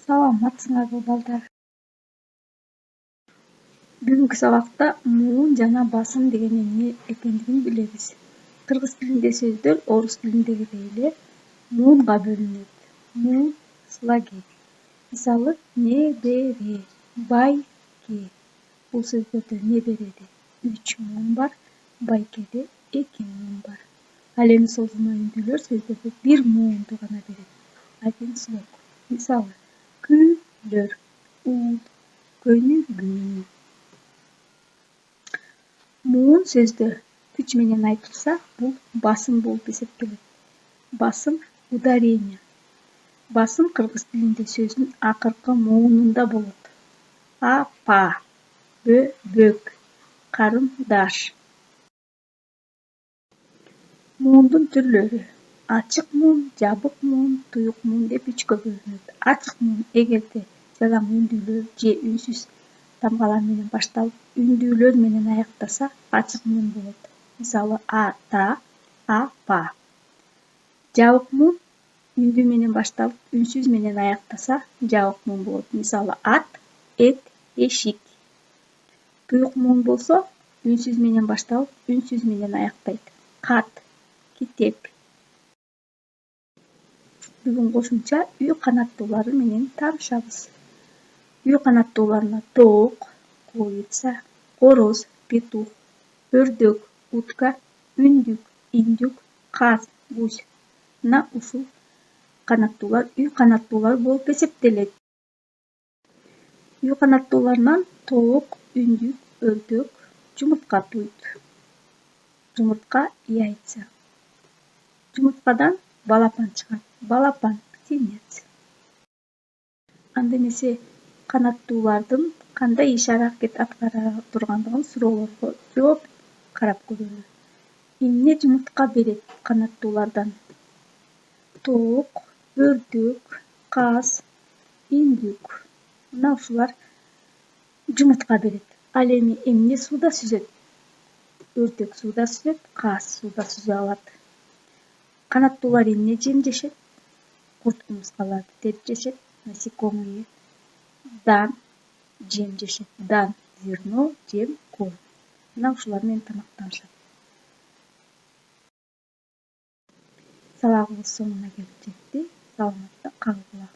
Саламатсыңарбы балдар? Бүгүнкү сабакта муун жана басым деген эмне экендигин билебиз. Кыргыз тилинде сөздөр орус тилиндегидей эле муунга бөлүнөт. Муун слаги. Мисалы, небере, байке. Бул сөздөрдө небереде 3 муун бар, байкеде 2 муун бар. Ал эми созулма үндүүлөр сөздөрдө 1 муунду гана берет. Один слог. Мисалы, күндөр, уул, көйнөгүн. Муун сөздө күч менен айтылса, бул басым болуп эсептелет. Басым ударение. Басым кыргыз тилинде сөздүн акыркы муунунда болот. Апа, бөбөк, карындаш. Муундун түрлөрү: ачык муун, жабык муун, туюк муун деп 3кө бөлүнөт. Ачык муун эгерде жалаң үндүүлөр же үнсүз тамгалар менен башталып, үндүүлөр менен аяктаса, ачык муун болот. Мисалы, ата, апа. Жабык муун үндүү менен башталып, үнсүз менен аяктаса, жабык муун болот. Мисалы, ат, эт, эшик. Туюк муун болсо, үнсүз менен башталып, үнсүз менен аяктайт. Кат, китеп. Бүгүн кошумча үй канаттуулары менен таанышабыз. Үй канаттууларына тоок, курица, короз, петух, өрдөк, утка, үндүк, индюк, каз, гусь. Мына ушул канаттуулар үй канаттуулары болуп эсептелет. Үй канаттууларынан тоок, үндүк, өрдөк жумуртка туйт. Жумуртка яйца. Жумурткадан балапан чыгат. Балапан птенец. Анда эмесе канаттуулардын кандай иш аракет аткара тургандыгын суроолорго жооп карап көрөлү. Эмне жумуртка берет канаттуулардан? Тоок, өрдөк, каз, индюк. Мына ушулар жумуртка берет. Ал эми эмне сууда сүзөт? Өрдөк сууда сүзөт, каз сууда сүзө алат. Канаттуулар эмне жем жешет? Курт кумурскаларды теп жешет, насекомые. Дан жем жешет. Дан зерно, жем, корм. Мына ушулар менен тамактанышат. Сабагыбыз соңуна келип жетти. Саламатта калгыла.